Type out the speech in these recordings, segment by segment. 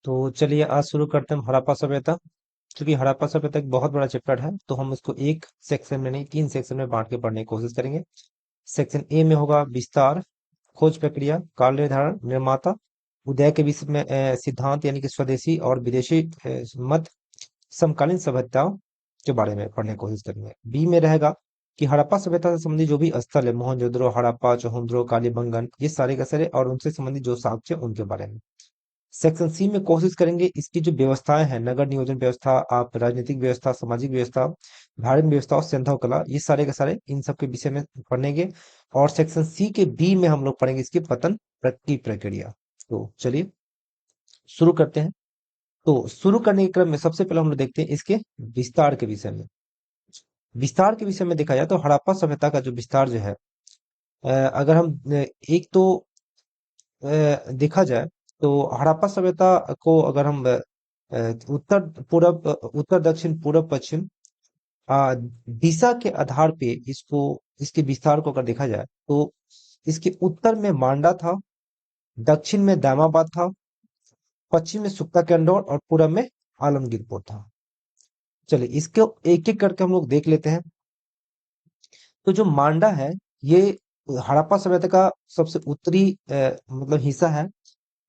तो चलिए आज शुरू करते हैं हड़प्पा सभ्यता। क्योंकि हड़प्पा सभ्यता एक बहुत बड़ा चैप्टर है, तो हम इसको एक सेक्शन में नहीं, 3 सेक्शन में बांट के पढ़ने की कोशिश करेंगे। सेक्शन ए में होगा विस्तार, खोज प्रक्रिया, काल निर्धारण, निर्माता, उदय के विषय में सिद्धांत यानी कि स्वदेशी और विदेशी मत, समकालीन सभ्यताओं के बारे में पढ़ने की कोशिश करेंगे। बी में रहेगा कि हड़प्पा सभ्यता से संबंधित जो भी स्थल है, मोहनजोदड़ो, हड़प्पा, चोहुंद्रो, कालीबंगन, ये सारे के सारे और उनसे संबंधित जो साक्ष्य उनके बारे में। सेक्शन सी में कोशिश करेंगे इसकी जो व्यवस्थाएं हैं, नगर नियोजन व्यवस्था, आप राजनीतिक व्यवस्था, सामाजिक व्यवस्था, धार्मिक व्यवस्था और संधव कला, ये सारे के सारे इन सब के विषय में पढ़ेंगे। और सेक्शन सी के बी में हम लोग पढ़ेंगे इसकी पतन की प्रक्रिया। तो चलिए शुरू करते हैं। तो शुरू करने के क्रम में सबसे पहले हम लोग देखते हैं इसके विस्तार के विषय में। विस्तार के विषय में देखा जाए तो हड़प्पा सभ्यता का जो विस्तार जो है, अगर हम एक तो देखा जाए तो हड़प्पा सभ्यता को अगर हम उत्तर पूरब, उत्तर दक्षिण पूरब पश्चिम दिशा के आधार पे इसको, इसके विस्तार को अगर देखा जाए तो इसके उत्तर में मांडा था, दक्षिण में दामाबाद था, पश्चिम में सुक्ता केंडोर और पूरब में आलमगीरपुर था। चलिए इसको एक एक करके हम लोग देख लेते हैं। तो जो मांडा है ये हड़प्पा सभ्यता का सबसे उत्तरी मतलब हिस्सा है।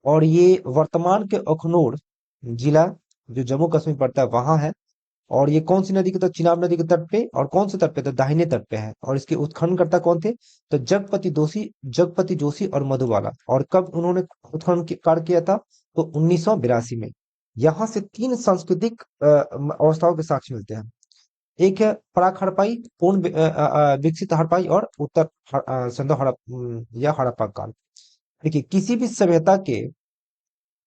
और ये वर्तमान के अखनूर जिला, जो जम्मू कश्मीर पड़ता है, वहां है। और ये कौन सी नदी के तट, चिनाब नदी के तट पे, और कौन से तट पे, तो दाहिने तट पे है। और इसके उत्खननकर्ता कौन थे, तो जगपति जोशी और मधुबाला। और कब उन्होंने कार्य किया था, तो 1982 में। यहाँ से तीन सांस्कृतिक अवस्थाओं के साक्ष्य मिलते हैं। एक है प्राक हड़प्पाई, पूर्ण विकसित हड़प्पाई, और उत्तर संदो या हड़प्पा काल। देखिए किसी भी सभ्यता के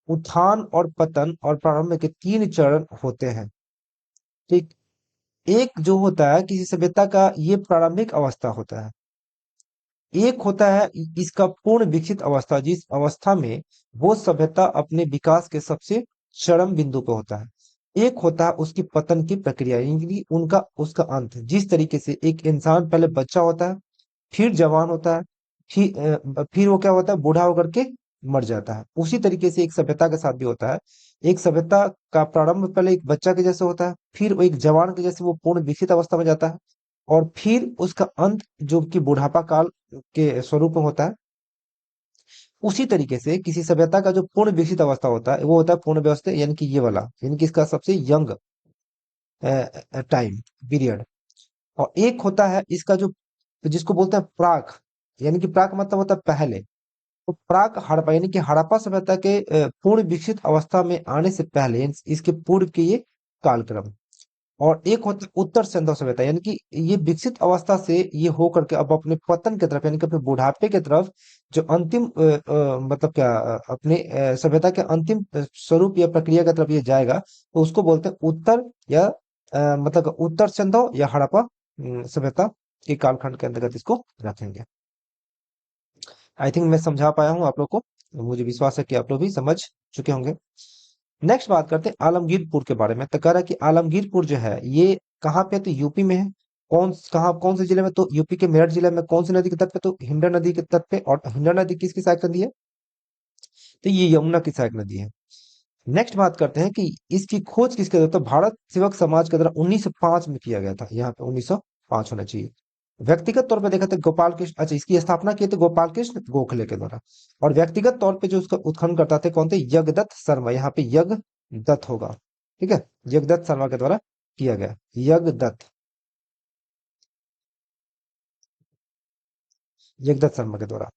उत्थान और पतन और प्रारंभ के तीन चरण होते हैं। ठीक, एक जो होता है किसी सभ्यता का, ये प्रारंभिक अवस्था होता है। एक होता है इसका पूर्ण विकसित अवस्था, जिस अवस्था में वो सभ्यता अपने विकास के सबसे चरम बिंदु पे होता है। एक होता है उसकी पतन की प्रक्रिया, यानी कि उनका उसका अंत। जिस तरीके से एक इंसान पहले बच्चा होता है, फिर जवान होता है, फिर वो क्या होता है, बूढ़ा होकर के मर जाता है। उसी तरीके से एक सभ्यता के साथ भी होता है। एक सभ्यता का प्रारंभ पहले एक बच्चा के जैसे होता है, फिर वो एक जवान के जैसे वो पूर्ण विकसित अवस्था में जाता है, और फिर उसका अंत जो कि बुढ़ापा काल के स्वरूप में होता है। उसी तरीके से किसी सभ्यता का जो पूर्ण विकसित अवस्था होता है वो होता है पूर्ण व्यवस्था, यानी कि ये वाला, यानी कि इसका सबसे यंग टाइम पीरियड। और एक होता है इसका जो, जिसको बोलते हैं प्राक, यानी कि प्राक मतलब होता है पहले। तो प्राक हड़प्पा यानी कि हड़प्पा सभ्यता के पूर्ण विकसित अवस्था में आने से पहले, इसके पूर्व के ये कालक्रम। और एक होता है उत्तर संधव सभ्यता, यानी कि ये विकसित अवस्था से ये होकर के अब अपने पतन की तरफ, यानी कि अपने बुढ़ापे की तरफ, जो अंतिम मतलब क्या अपने सभ्यता के अंतिम स्वरूप या प्रक्रिया की तरफ ये जाएगा, तो उसको बोलते हैं उत्तर या मतलब उत्तर संधव या हड़प्पा सभ्यता के कालखंड के अंतर्गत इसको रखेंगे। आई थिंक मैं समझा पाया हूँ आप लोग को। मुझे विश्वास है कि आप लोग भी समझ चुके होंगे। नेक्स्ट बात करते हैं आलमगीरपुर के बारे में। तो कह रहा है कि आलमगीरपुर जो है ये कहाँ पे है, तो यूपी में है। कौन से जिले में, तो यूपी के मेरठ जिले में। कौन सी नदी के तट पे, तो हिंडन नदी के तट पे। और हिंडन नदी किसकी सहायक नदी है, तो ये यमुना की सहायक नदी है। नेक्स्ट बात करते हैं कि इसकी खोज किसके द्वारा, तो भारत सेवक समाज के द्वारा 1905 में किया गया था। यहाँ पे 1905 होना चाहिए। व्यक्तिगत तौर पे देखा तो गोपाल कृष्ण, अच्छा, इसकी स्थापना की तो गोपाल कृष्ण गोखले के द्वारा। और व्यक्तिगत तौर पे जो उसका उत्खनन करता थे कौन थे, यज्ञदत्त शर्मा। यहाँ पे यज्ञदत्त होगा, ठीक है, यज्ञदत्त शर्मा के द्वारा किया गया, यज्ञदत्त शर्मा के द्वारा।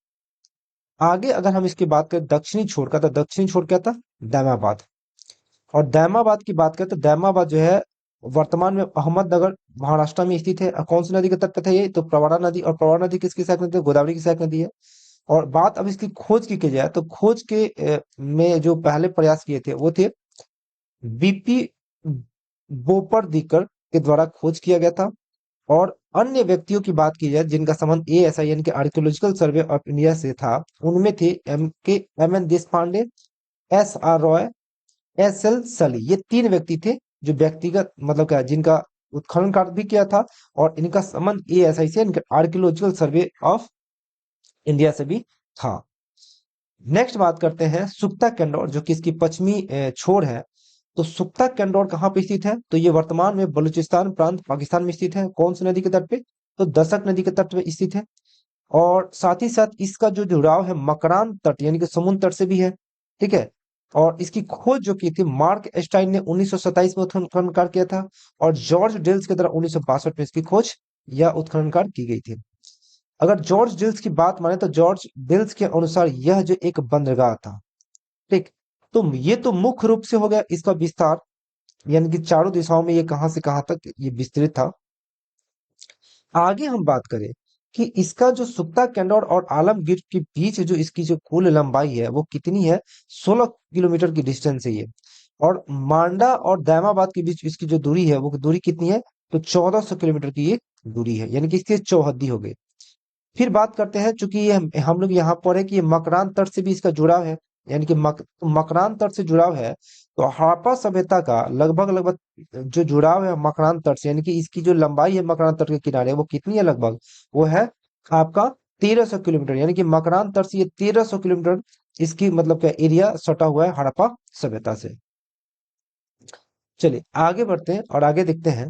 आगे अगर हम इसकी बात करें दक्षिणी छोर का, तो दक्षिणी छोर क्या था, दैमाबाद। और दैमाबाद की बात करें तो दैमाबाद जो है वर्तमान में अहमदनगर महाराष्ट्र में स्थित है। कौन सी नदी के तट पे था ये, तो प्रवरा नदी। और प्रवरा नदी किसकी सहायक नदी है, गोदावरी की सहायक नदी है। और बात अब इसकी खोज की जाए तो खोज के में जो पहले प्रयास किए थे वो थे बीपी बोपरदीकर के द्वारा खोज किया गया था। और अन्य व्यक्तियों की बात की जाए जिनका संबंध एएसआई यानी कि आर्कियोलॉजिकल सर्वे ऑफ इंडिया से था, उनमें थे M N Desh Pandey, S R Roy, S L Sali. ये तीन व्यक्ति थे जो व्यक्तिगत मतलब क्या, जिनका उत्खनन कार्य भी किया था। और इनका संबंध एएसआई से, आर्कियोलॉजिकल सर्वे ऑफ इंडिया से भी था। नेक्स्ट बात करते हैं सुख्ता कैंडोर, जो कि इसकी पश्चिमी छोर है। तो सुख्ता कैंडोर कहाँ पे स्थित है? तो ये वर्तमान में बलूचिस्तान प्रांत पाकिस्तान में स्थित है। कौन सी नदी के तट पे? तो दसक नदी के तट पे स्थित है। और साथ ही साथ इसका जो जुड़ाव है मकरान तट यानी कि समुद्र तट से भी है। ठीक है। और इसकी खोज जो की थी मार्क एस्टाइन ने 1927 में उत्खनन कार्य किया था, और जॉर्ज डेल्स के द्वारा 1962 में इसकी खोज या उत्खनन कार्य की गई थी। अगर जॉर्ज डिल्स की बात माने तो जॉर्ज डिल्स के अनुसार यह जो एक बंदरगाह था, ठीक। तो ये तो मुख्य रूप से हो गया इसका विस्तार, यानी कि चारों दिशाओं में ये कहां से कहां तक ये विस्तृत था। आगे हम बात करें कि इसका जो सुख्ता कैंडोर और आलमगीर के बीच जो इसकी जो कुल लंबाई है वो कितनी है? 16 किलोमीटर की डिस्टेंस है ये। और मांडा और दैमाबाद के बीच इसकी जो दूरी है वो दूरी कितनी है? तो 1400 किलोमीटर की ये दूरी है, यानी कि इसकी चौहद्दी हो गई। फिर बात करते हैं, चूंकि ये हम लोग यहाँ पढ़े कि ये मकरान तट से भी इसका जुड़ाव है, यानी कि मकरान तट से जुड़ाव है। तो हड़प्पा सभ्यता का लगभग लगभग जो जुड़ाव है मकरान तट से, यानी कि इसकी जो लंबाई है मकरान तट के किनारे वो कितनी है? लगभग वो है आपका 1300 किलोमीटर, यानी कि मकरान तट से ये 1300 किलोमीटर इसकी मतलब क्या एरिया सटा हुआ है हड़प्पा सभ्यता से। चलिए आगे बढ़ते हैं और आगे देखते हैं।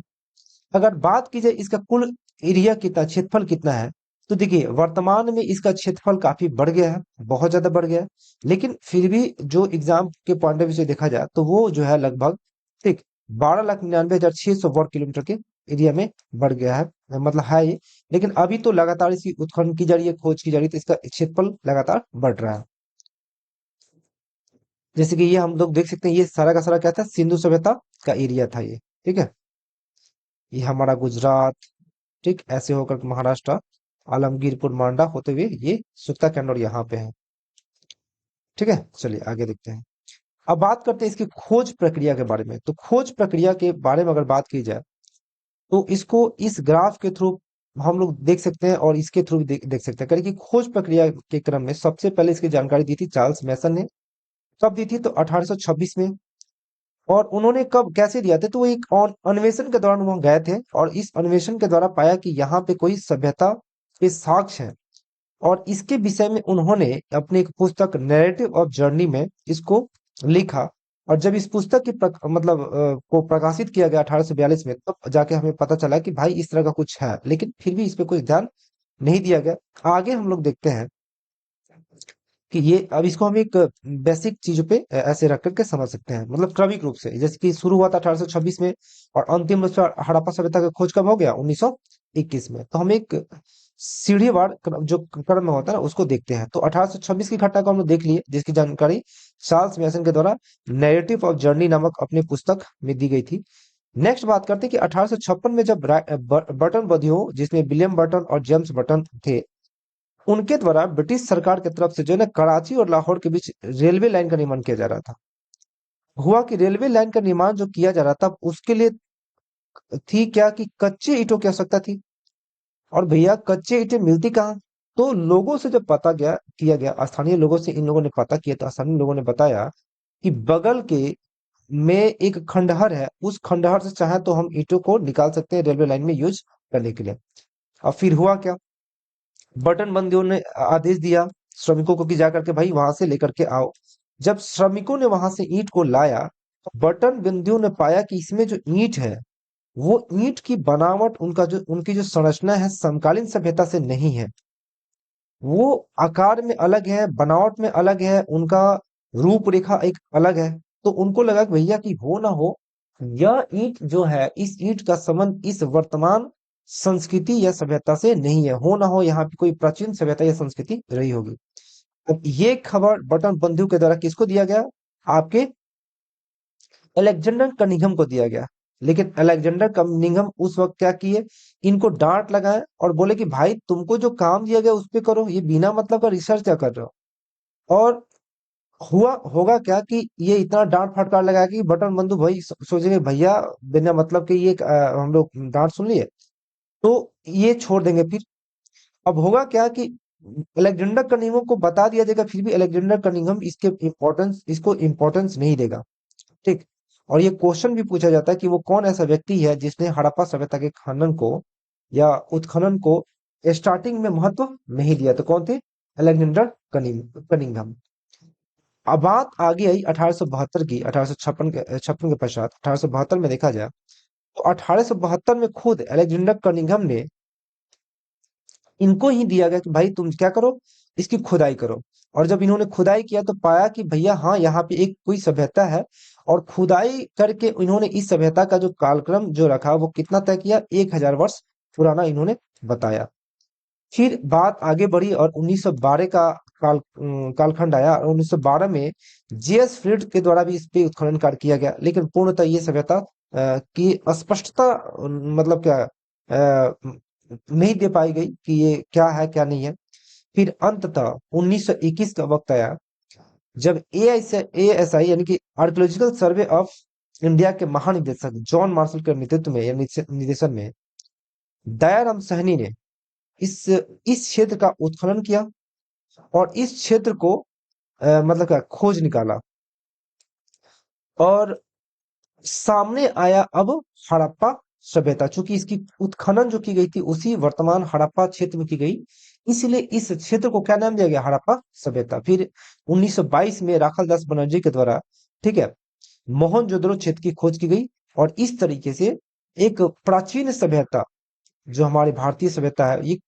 अगर बात की जाए इसका कुल एरिया कितना, क्षेत्रफल कितना है, तो देखिए वर्तमान में इसका क्षेत्रफल काफी बढ़ गया है, बहुत ज्यादा बढ़ गया है। लेकिन फिर भी जो एग्जाम के पॉइंट ऑफ व्यू से देखा जाए तो वो जो है लगभग, ठीक, 12,99,600 वर्ग किलोमीटर के एरिया में बढ़ गया है, मतलब है ये। लेकिन अभी तो लगातार इसकी उत्खनन की जा रही है, खोज की जा रही है, तो इसका क्षेत्रफल लगातार बढ़ रहा है। जैसे कि ये हम लोग देख सकते हैं, ये सारा का सारा क्या था? सिंधु सभ्यता का एरिया था ये। ठीक है। ये हमारा गुजरात, ठीक, ऐसे होकर महाराष्ट्र, आलमगीरपुर, मांडा होते हुए ये सुक्ता कैंडोर यहाँ पे है। ठीक है। चलिए आगे देखते हैं। अब बात करते हैं इसकी खोज प्रक्रिया के बारे में। तो खोज प्रक्रिया के बारे में अगर बात की जाए तो इसको इस ग्राफ के थ्रू हम लोग देख सकते हैं, और इसके थ्रू भी देख सकते हैं। करें कि खोज प्रक्रिया के क्रम में सबसे पहले इसकी जानकारी दी थी चार्ल्स मैसन ने। कब दी थी? तो 1826 में। और उन्होंने कब कैसे दिया था? तो वो एक अन्वेषण के दौरान वहां गए थे, और इस अन्वेषण के द्वारा पाया कि यहाँ पे कोई सभ्यता के साक्ष्य हैं। और इसके विषय में उन्होंने अपनी एक पुस्तक नैरेटिव ऑफ जर्नी में इसको लिखा। और जब इस पुस्तक की को प्रकाशित किया गया 1842 में, तब जाके हमें पता चला कि भाई इस तरह का कुछ है, लेकिन फिर भी इस पे कोई ध्यान नहीं दिया गया। आगे हम लोग देखते हैं कि ये अब इसको हम एक बेसिक चीजों पे ऐसे रख करके समझ सकते हैं, मतलब क्रमिक रूप से। जैसे कि शुरू हुआ था 1826 में, और अंतिम रूप से हड़प्पा सभ्यता का खोज कब हो गया? 1921 में। तो हम एक सीढ़ीवार जो क्रम में होता है ना उसको देखते हैं। तो 1826 की घटना को हम लोग देख लिए, जिसकी जानकारी चार्ल्स मैसन के द्वारा नैरेटिव ऑफ जर्नी नामक अपने पुस्तक में दी गई थी। नेक्स्ट बात करते हैं कि 1856 में जब बर्टन बधियो, जिसमें विलियम बर्टन और जेम्स बर्टन थे, उनके द्वारा ब्रिटिश सरकार की तरफ से जो है ना कराची और लाहौर के बीच रेलवे लाइन का निर्माण किया जा रहा था। हुआ कि रेलवे लाइन का निर्माण जो किया जा रहा था उसके लिए थी क्या कि कच्चे ईंटों की आवश्यकता थी। और भैया कच्चे ईंटें मिलती कहाँ? तो लोगों से जब पता गया किया गया, स्थानीय लोगों से इन लोगों ने पता किया, तो स्थानीय लोगों ने बताया कि बगल के में एक खंडहर है, उस खंडहर से चाहे तो हम ईंटों को निकाल सकते हैं रेलवे लाइन में यूज करने के लिए। अब फिर हुआ क्या? बटन बंदियों ने आदेश दिया श्रमिकों को कि जा करके भाई वहां से लेकर के आओ। जब श्रमिकों ने वहां से ईंट को लाया, तो बटन बंदियों ने पाया कि इसमें जो ईंट है वो ईंट की बनावट, उनकी जो संरचना है समकालीन सभ्यता से नहीं है। वो आकार में अलग है, बनावट में अलग है, उनका रूपरेखा एक अलग है। तो उनको लगा कि भैया कि हो ना हो यह ईंट जो है, इस ईंट का संबंध इस वर्तमान संस्कृति या सभ्यता से नहीं है, हो ना हो यहाँ पे कोई प्राचीन सभ्यता या संस्कृति रही होगी। अब ये खबर बटन बंधु के द्वारा किसको दिया गया? आपके अलेक्जेंडर कनिंघम को दिया गया। लेकिन अलेक्जेंडर कनिंघम उस वक्त क्या किए? इनको डांट लगाए और बोले कि भाई तुमको जो काम दिया गया उस पे करो, ये बिना मतलब का रिसर्च क्या कर रहे हो? और हुआ होगा क्या कि ये इतना डांट फटकार लगाया कि बटन बंधु भाई सोचेंगे भैया बिना मतलब के ये हम लोग डांट सुन लिए, तो ये छोड़ देंगे फिर। अब होगा क्या कि अलेक्जेंडर कनिंघम को बता दिया जाएगा, फिर भी अलेक्जेंडर कनिंघम इसको इम्पोर्टेंस नहीं देगा। ठीक। और ये क्वेश्चन भी पूछा जाता है कि वो कौन ऐसा व्यक्ति है जिसने हड़प्पा सभ्यता के खनन को या उत्खनन को स्टार्टिंग में महत्व नहीं दिया? तो कौन थे? Alexander Cunningham. अब बात आगे आई 1872 की, 1856 के पश्चात 1872 में देखा जाए तो 1872 में खुद अलेक्जेंडर कनिंघम ने इनको ही दिया गया कि भाई तुम क्या करो, इसकी खुदाई करो। और जब इन्होंने खुदाई किया तो पाया कि भैया हाँ, यहाँ पे एक कोई सभ्यता है। और खुदाई करके इन्होंने इस सभ्यता का जो कालक्रम जो रखा वो कितना तय किया, 1000 वर्ष पुराना इन्होंने बताया। फिर बात आगे बढ़ी और 1912 का कालखंड आया, और 1912 में जेएस फ्रीड के द्वारा भी इस पे उत्खनन कार्य किया गया, लेकिन पूर्णतः ये सभ्यता की अस्पष्टता मतलब क्या नहीं दे पाई गई कि ये क्या है क्या नहीं है। फिर अंततः 1921 का वक्त आया, जब एएसआई यानी कि आर्कियोलॉजिकल सर्वे ऑफ इंडिया के महानिदेशक जॉन मार्शल के नेतृत्व में या निदेशन में दयाराम साहनी ने इस क्षेत्र का उत्खनन किया और इस क्षेत्र को मतलब क्या खोज निकाला। और सामने आया अब हड़प्पा सभ्यता, चूंकि इसकी उत्खनन जो की गई थी उसी वर्तमान हड़प्पा क्षेत्र में की गई, इसलिए इस क्षेत्र को क्या नाम दिया गया, हड़प्पा सभ्यता। फिर 1922 में राखाल दास बनर्जी के द्वारा, ठीक है, मोहनजोदड़ो क्षेत्र की खोज की गई, और इस तरीके से एक प्राचीन सभ्यता जो हमारी भारतीय सभ्यता है ये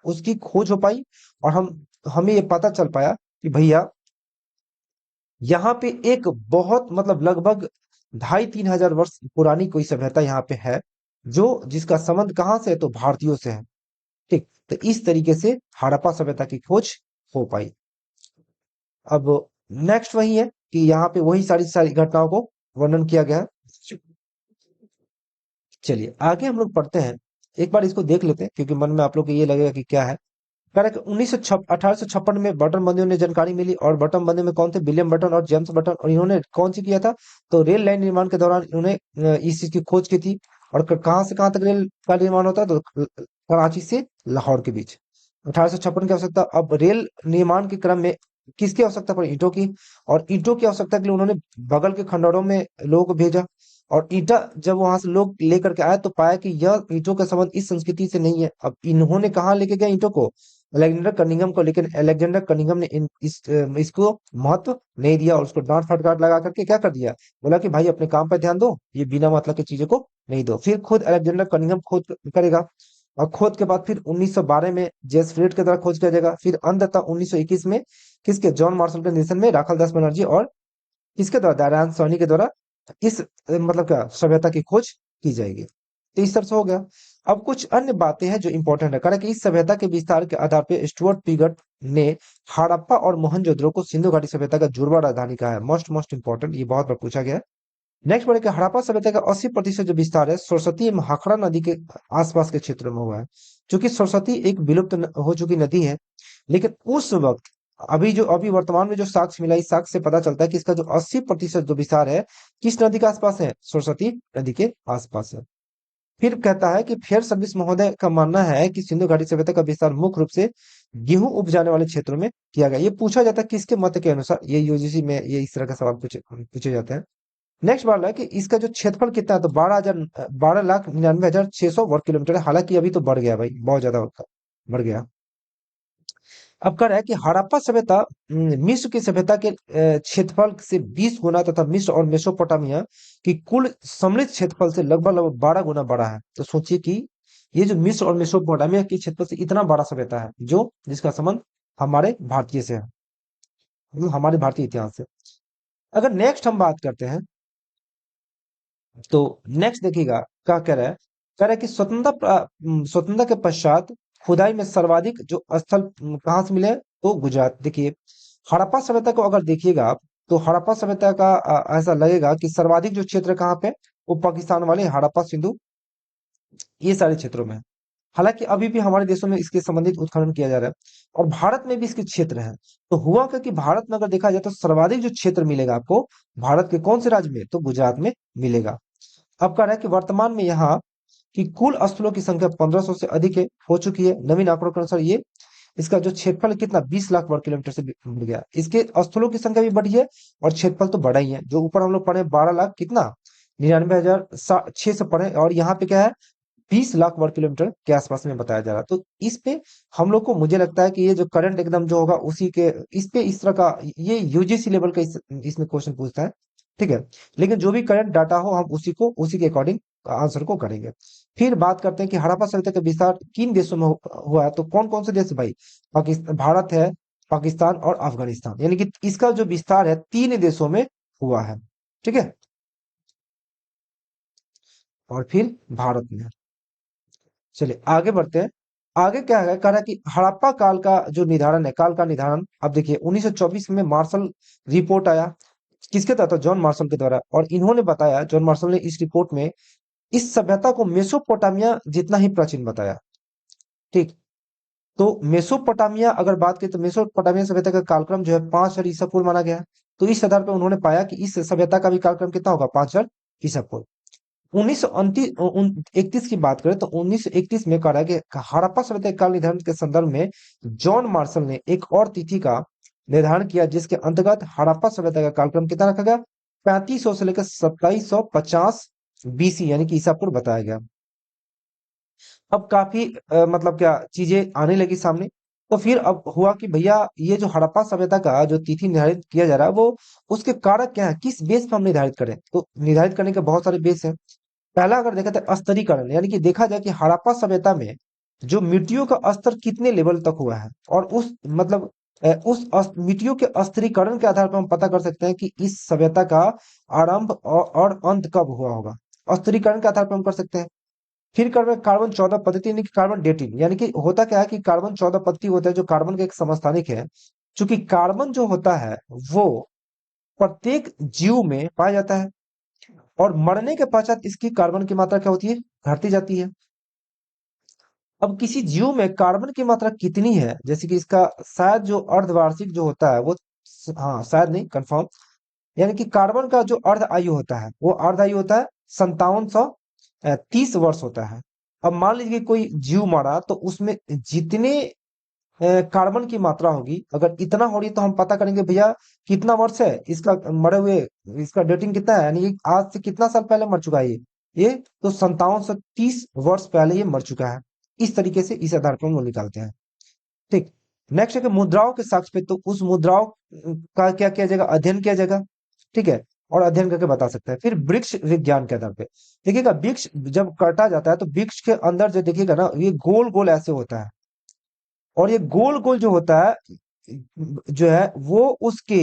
उसकी खोज हो पाई। और हमें ये पता चल पाया कि भैया यहाँ पे एक बहुत मतलब लगभग 2500-3000 वर्ष पुरानी कोई सभ्यता यहाँ पे है, जो जिसका संबंध कहाँ से है, तो भारतीयों से है। ठीक, तो इस तरीके से हड़प्पा सभ्यता की खोज हो पाई। अब नेक्स्ट वही है कि यहाँ पे वही सारी सारी घटनाओं को वर्णन किया गया है। चलिए आगे हम लोग पढ़ते हैं, एक बार इसको देख लेते हैं क्योंकि मन में आप लोग को ये लगेगा कि क्या है। कह रहा है कि 1856 में बटन बंदियों ने जानकारी मिली, और बटन बंदी में कौन थे, विलियम बटन और जेम्स बटन। और इन्होंने कौन सी किया था, तो रेल लाइन निर्माण के दौरान इन्होंने इस चीज की खोज की थी। और कहाँ से कहाँ तक रेल का निर्माण होता है, तो कराची से लाहौर के बीच। 1856 की आवश्यकता, अब रेल निर्माण के क्रम में किसकी आवश्यकता पड़ी, ईंटों की। और ईंटों की आवश्यकता के लिए उन्होंने बगल के खंडरों में लोगों को भेजा। और ईंटा जब वहां से लोग लेकर के आए तो पाया कि यह ईंटों का संबंध इस संस्कृति से नहीं है। अब इन्होंने कहाँ लेके गए ईंटों को, अलेक्जेंडर कनिंघम को, लेकिन अलेक्जेंडर कनिंघम ने इसको महत्व नहीं दिया और उसको डांट फटकार लगा करके क्या कर दिया, बोला कि भाई अपने काम पर ध्यान दो, ये बिना मतलब की चीजों को नहीं दो। फिर खुद अलेक्जेंडर कनिंघम खोद करेगा, और खोद के बाद फिर 1912 में जेम्स फ्रीड के द्वारा खोज किया जाएगा। फिर अंततः 1921 में किसके, जॉन मार्शल के निर्देशन में राखाल दास बनर्जी और किसके द्वारा, दयाराम साहनी के द्वारा इस मतलब क्या सभ्यता की खोज की जाएगी। तो इस तरह से हो गया। अब कुछ अन्य बातें हैं जो इंपॉर्टेंट है, कारण कि इस सभ्यता के विस्तार के आधार पर स्टुअर्ट पीगट ने हड़प्पा और मोहनजोदड़ो को सिंधु घाटी सभ्यता का जुड़वा राजधानी कहा है। मोस्ट मोस्ट इंपॉर्टेंट, ये बहुत बार पूछा गया है। नेक्स्ट बढ़े कि हड़प्पा सभ्यता का 80% जो विस्तार है सरस्वती एवं हाखड़ा नदी के आसपास के क्षेत्र में हुआ है। क्योंकि सरस्वती एक विलुप्त हो चुकी नदी है, लेकिन उस वक्त अभी वर्तमान में जो साक्ष्य मिला, इस साक्ष्य से पता चलता है कि इसका जो 80% जो विस्तार है किस नदी के आसपास है, सरस्वती नदी के आसपास है। फिर कहता है कि फेयर सर्विस महोदय का मानना है कि सिंधु घाटी सभ्यता का विस्तार मुख्य रूप से गेहूं उपजाने वाले क्षेत्रों में किया गया। ये पूछा जाता है किसके मत के अनुसार, ये यूजीसी में ये इस तरह का सवाल पूछे जाते हैं। नेक्स्ट बात है कि इसका जो क्षेत्रफल कितना है, तो 12,99,600 वर्ग किलोमीटर है। हालांकि अभी तो बढ़ गया भाई, बहुत ज्यादा बढ़ गया। अब कह रहा है कि हड़प्पा सभ्यता मिस्र की सभ्यता के क्षेत्रफल से 20 गुना तथा मिस्र और मेसोपोटामिया की कुल सम्मिलित क्षेत्रफल से लगभग लगभग 12 गुना बड़ा है। तो सोचिए कि ये जो मिस्र और मेसोपोटामिया के क्षेत्रफल से इतना बड़ा सभ्यता है, जो जिसका संबंध हमारे भारतीय से है, मतलब हमारे भारतीय इतिहास से। अगर नेक्स्ट हम बात करते हैं, तो नेक्स्ट देखिएगा क्या कह रहा है कि स्वतंत्रता के पश्चात खुदाई में सर्वाधिक जो स्थल कहाँ से मिले, तो गुजरात। देखिए हड़प्पा सभ्यता को अगर देखिएगा आप, तो हड़प्पा सभ्यता का ऐसा लगेगा कि सर्वाधिक जो क्षेत्र कहाँ पे, वो पाकिस्तान वाले हड़प्पा सिंधु ये सारे क्षेत्रों में है। हालांकि अभी भी हमारे देशों में इसके संबंधित उत्खनन किया जा रहा है, और भारत में भी इसके क्षेत्र हैं। तो हुआ क्या कि भारत में अगर देखा जाए तो सर्वाधिक जो क्षेत्र मिलेगा आपको भारत के कौन से राज्य में, तो गुजरात में मिलेगा। अब कह रहा है कि वर्तमान में यहाँ की कुल स्थलों की संख्या 1500 से अधिक है, हो चुकी है। नवीन आंकड़ों के अनुसार ये इसका जो क्षेत्रफल है कितना, 20 लाख वर्ग किलोमीटर से बढ़ गया। इसके स्थलों की संख्या भी बढ़ी है और क्षेत्रफल तो बढ़ा ही है। जो ऊपर हम लोग पढ़े 12 लाख कितना, 99,600 पढ़े, और यहाँ पे क्या है 20 लाख वर्ग किलोमीटर के आसपास में बताया जा रहा है। तो इस पे हम लोग को, मुझे लगता है कि ये जो करंट एकदम जो होगा उसी के, इस पे इस तरह का ये यूजीसी लेवल का इसमें क्वेश्चन पूछता है। ठीक है, लेकिन जो भी करंट डाटा हो हम उसी के अकॉर्डिंग आंसर को करेंगे। फिर बात करते हैं कि हड़प्पा सभ्यता का विस्तार किन देशों में हुआ है। तो कौन कौन से देश है भाई? पाकिस्तान, भारत है, पाकिस्तान और अफगानिस्तान, यानी कि इसका जो विस्तार है 3 देशों में हुआ है। ठीक है, और फिर भारत में। चलिए आगे बढ़ते हैं। आगे क्या है, कह रहा है कि हड़प्पा काल का जो निर्धारण है, काल का निर्धारण, अब देखिए 1924 में मार्शल रिपोर्ट आया। किसके द्वारा था? जॉन मार्शल के द्वारा। और इन्होंने बताया, जॉन मार्शल ने इस रिपोर्ट में इस सभ्यता को मेसोपोटामिया जितना ही प्राचीन बताया। ठीक, तो मेसोपोटामिया अगर बात करें तो मेसोपोटामिया सभ्यता का कालक्रम जो है 5000 ईसा पूर्व माना गया है। तो इस आधार पर उन्होंने पाया कि इस सभ्यता का भी कालक्रम कितना होगा? 5000 ईसा पूर्व। 1931 की बात करें तो 1931 में कहा है कि हड़प्पा सभ्यता के काल निर्धारण के संदर्भ में जॉन मार्शल ने एक और तिथि का निर्धारण किया, जिसके अंतर्गत हड़प्पा सभ्यता का कालक्रम कितना रखा गया? 3500 से लेकर 2750 बीसी, यानी कि ईसा पूर्व बताया गया। अब काफी मतलब क्या चीजें आने लगी सामने। तो फिर अब हुआ कि भैया ये जो हड़प्पा सभ्यता का जो तिथि निर्धारित किया जा रहा है, वो उसके कारक क्या है, किस बेस पर हम निर्धारित करें? तो निर्धारित करने के बहुत सारे बेस हैं। पहला अगर देखा जाए स्तरीकरण, यानी कि देखा जाए कि हड़प्पा सभ्यता में जो मिट्टियों का स्तर कितने लेवल तक हुआ है, और उस मतलब मिट्टियों के स्तरीकरण के आधार पर हम पता कर सकते हैं कि इस सभ्यता का आरंभ और अंत कब हुआ होगा। स्तरीकरण के आधार पर हम कर सकते हैं। फिर कार्बन 14 पद्धति, यानी कि कार्बन डेटिंग, यानी कि होता क्या है कि कार्बन 14 पद्धति होता है जो कार्बन का एक समस्थानिक है। चूंकि कार्बन जो होता है वो प्रत्येक जीव में पाया जाता है, और मरने के पश्चात इसकी कार्बन की मात्रा क्या होती है? घटती जाती है। अब किसी जीव में कार्बन की मात्रा कितनी है, जैसे कि इसका शायद जो अर्धवार्षिक जो होता है वो, हाँ शायद नहीं, कंफर्म, यानी कि कार्बन का जो अर्ध आयु होता है वो अर्ध आयु होता है 5730 वर्ष होता है। अब मान लीजिए कि कोई जीव मरा, तो उसमें जितने कार्बन की मात्रा होगी, अगर इतना हो रही तो हम पता करेंगे भैया कितना वर्ष है इसका मरे हुए, इसका डेटिंग कितना है, यानी कि आज से कितना साल पहले मर चुका है ये तो 5730 वर्ष पहले ये मर चुका है। इस तरीके से इस आधार पर हम लोग निकालते हैं। ठीक, नेक्स्ट है कि मुद्राओं के साक्ष्य पे, तो उस मुद्राओं का क्या किया जाएगा? अध्ययन किया जाएगा। ठीक है, और अध्ययन करके बता सकते हैं। फिर वृक्ष विज्ञान के आधार पे देखिएगा, वृक्ष जब काटा जाता है तो वृक्ष के अंदर जो देखिएगा ना, ये गोल गोल ऐसे होता है, और ये गोल गोल जो होता है जो है वो उसके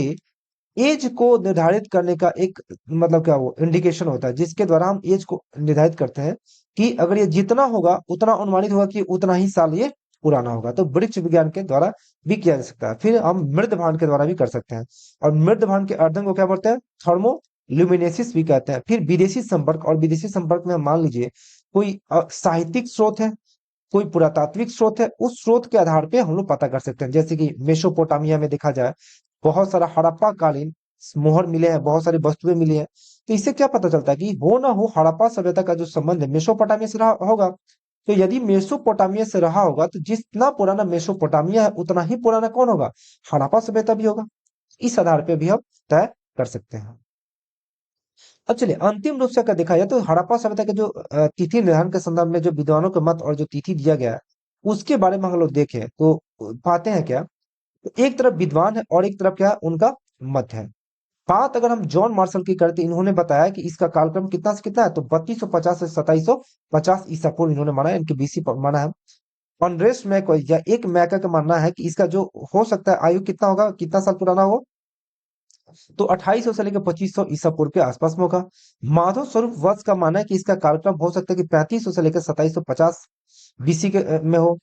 एज को निर्धारित करने का एक मतलब क्या वो इंडिकेशन होता है, जिसके द्वारा हम एज को निर्धारित करते हैं कि अगर ये जितना होगा उतना अनुमानित होगा कि उतना ही साल ये पुराना होगा। तो वृक्ष विज्ञान के द्वारा भी किया जा सकता है। फिर हम मृदभान के द्वारा भी कर सकते हैं, और मृदभान के अध्ययन को क्या बोलते हैं? थर्मो ल्यूमिनेसिस भी कहते हैं। फिर विदेशी संपर्क, और विदेशी संपर्क में मान लीजिए कोई साहित्यिक स्रोत है, कोई पुरातात्विक स्रोत है, उस स्रोत के आधार पे हम लोग पता कर सकते हैं। जैसे कि मेसोपोटामिया में देखा जाए बहुत सारा हड़प्पा कालीन मोहर मिले हैं, बहुत सारी वस्तुएं मिली हैं। तो इससे क्या पता चलता है कि हो ना हो हड़प्पा सभ्यता का जो संबंध है मेसोपोटामिया से रहा होगा। तो यदि मेसोपोटामिया से रहा होगा तो जितना पुराना मेसोपोटामिया है उतना ही पुराना कौन होगा? हड़प्पा सभ्यता भी होगा। इस आधार पे भी हम तय कर सकते हैं। अब चलिए अंतिम रूप से अगर देखा जाए तो हड़प्पा सभ्यता के जो तिथि निर्धारण के संदर्भ में जो विद्वानों के मत और जो तिथि दिया गया है उसके बारे में हम लोग देखें तो पाते हैं क्या, एक तरफ विद्वान है और एक तरफ क्या है? उनका मत है। बात अगर हम जॉन मार्शल की करते, इन्होंने बताया कि इसका कालक्रम कितना से कितना है, तो 3250 से 2750 ईसा पूर्व इन्होंने माना है, इनके बीसी माना है। ऑनरेस्ट मैको या एक मैका का मानना है कि इसका जो हो सकता है आयु कितना होगा, कितना साल पुराना होगा, तो 2800 से लेकर 2500 ईसा पूर्व के आसपास में होगा। माधव स्वरूप वत्स का मानना है कि इसका कालक्रम हो सकता है कि 3500 से लेकर 2750 बीसी के में हो।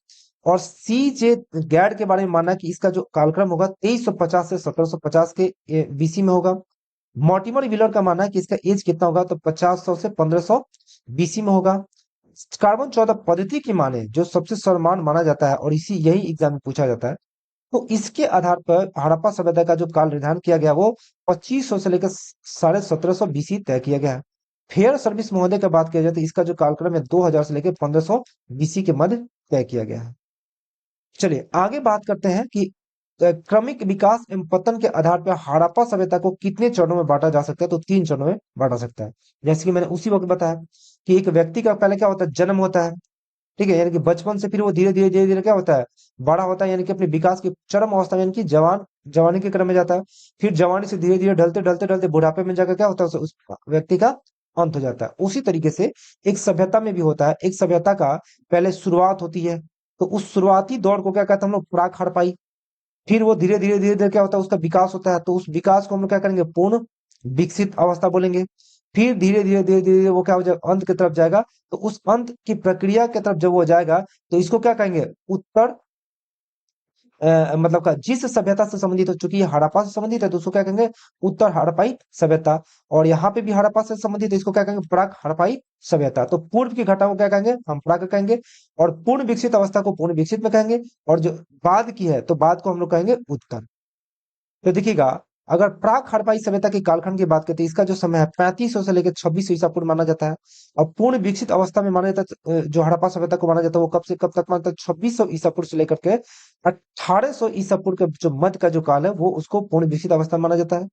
और सी जे गैड के बारे में मानना है कि इसका जो कालक्रम होगा 2350 से 1750 के बीसी में होगा। मॉर्टिमर व्हीलर का मानना है कि इसका एज कितना होगा, तो 50 से 1500 बीसी में होगा। कार्बन 14 पद्धति की माने जो सबसे सर्वमान्य माना जाता है और इसी यही एग्जाम में पूछा जाता है, तो इसके आधार पर हड़प्पा सभ्यता का जो काल निर्धारण किया गया वो 2500 से लेकर 1750 बीसी तय किया गया है। फेयर सर्विस महोदय की बात किया जाए तो इसका जो कालक्रम है 2000 से लेकर 1500 बीसी के मध्य तय किया गया है। चलिए आगे बात करते हैं कि क्रमिक विकास एवं पतन के आधार पर हड़प्पा सभ्यता को कितने चरणों में बांटा जा सकता है, तो 3 चरणों में बांटा सकता है, जैसे कि मैंने उसी वक्त बताया। कि एक व्यक्ति का पहले क्या होता है, जन्म होता है, ठीक है, यानी कि बचपन से फिर वो धीरे धीरे धीरे धीरे क्या होता है, बड़ा होता है, यानी कि अपने विकास की चरम अवस्था में, यानी कि जवानी के क्रम में जाता है। फिर जवानी से धीरे धीरे ढलते ढलते ढलते बुढ़ापे में जाकर क्या होता है, उस व्यक्ति का अंत हो जाता है। उसी तरीके से एक सभ्यता में भी होता है। एक सभ्यता का पहले शुरुआत होती है, तो उस शुरुआती दौर को क्या कहते हैं हम लोग, प्राक हड़पाई। फिर वो धीरे धीरे धीरे धीरे क्या होता है, उसका विकास होता है, तो उस विकास को हम लोग क्या करेंगे, पूर्ण विकसित अवस्था बोलेंगे। फिर धीरे धीरे धीरे धीरे वो क्या हो जाएगा, अंत की तरफ जाएगा। तो उस अंत की प्रक्रिया की तरफ जब वो जाएगा, तो इसको क्या कहेंगे, उत्तर मतलब का जिस सभ्यता से संबंधित हो, चूंकि ये हड़प्पा से संबंधित है तो उसको क्या कहेंगे, उत्तर हड़प्पाई सभ्यता। और यहाँ पे भी हड़प्पा से संबंधित है, इसको क्या कहेंगे, प्राक हड़प्पाई सभ्यता। तो पूर्व की घटना को क्या कहेंगे, हम प्राक कहेंगे। और पूर्ण विकसित अवस्था को पूर्ण विकसित में कहेंगे। और जो बाद की है, तो बाद को हम लोग कहेंगे उत्तर। तो देखिएगा, अगर प्राक हड़प्पाई सभ्यता के कालखंड की बात करते हैं, इसका जो समय है 3500 से लेकर 2600 ईसा पूर्व माना जाता है। और पूर्ण विकसित अवस्था में माना जाता है, जो हड़प्पा सभ्यता को माना जाता है, वो कब से कब तक मानता है, 2600 ईसा पूर्व से लेकर के 1800 ईसा पूर्व का जो मध्य का जो काल है, वो उसको पूर्ण विकसित अवस्था माना जाता है।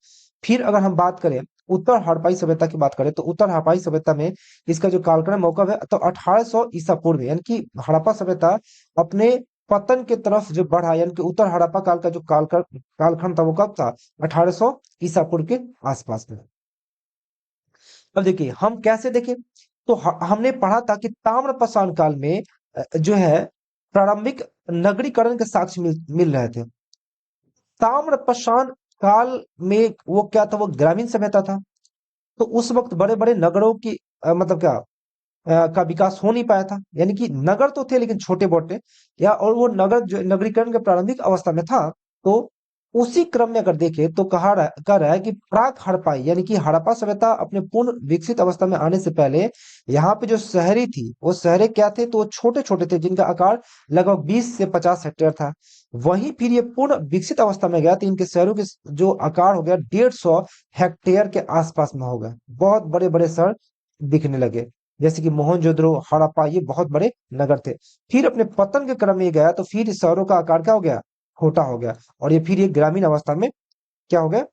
फिर अगर हम बात करें उत्तर हड़प्पाई सभ्यता की बात करें, तो उत्तर हड़प्पाई सभ्यता में इसका जो कालक्रम मौका है, तो 1800 ईसा पूर्व, यानी कि हड़प्पा सभ्यता अपने पतन की तरफ जो बढ़ा, यानी कि उत्तर हड़प्पा काल का जो कालखंड था, वो कब था, 1800 ईसा पूर्व के आसपास में। अब देखिए हम कैसे देखें, तो हमने पढ़ा था कि ताम्रपाषाण काल में जो है प्रारंभिक नगरीकरण के साक्ष्य मिल रहे थे। ताम्रपाषाण काल में वो क्या था, वो ग्रामीण सभ्यता था। तो उस वक्त बड़े बड़े नगरों की मतलब क्या का विकास हो नहीं पाया था, यानी कि नगर तो थे लेकिन छोटे मोटे, या और वो नगर जो नगरीकरण के प्रारंभिक अवस्था में था। तो उसी क्रम में अगर देखें तो कह रहा है कि प्राक हड़प्पाई, यानी कि हड़प्पा सभ्यता अपने पूर्ण विकसित अवस्था में आने से पहले यहाँ पे जो शहरी थी, वो शहरे क्या थे, तो वो छोटे छोटे थे, जिनका आकार लगभग 20 से 50 हेक्टेयर था। वहीं फिर ये पूर्ण विकसित अवस्था में गया तो इनके शहरों के जो आकार हो गया 150 हेक्टेयर के आसपास में हो गया। बहुत बड़े बड़े शहर दिखने लगे, जैसे कि मोहनजोदड़ो, हड़प्पा, ये बहुत बड़े नगर थे। फिर अपने पतन के क्रम में ये गया, तो फिर इस शहरों का आकार क्या हो गया, छोटा हो गया। और ये फिर ये ग्रामीण अवस्था में क्या हो गया,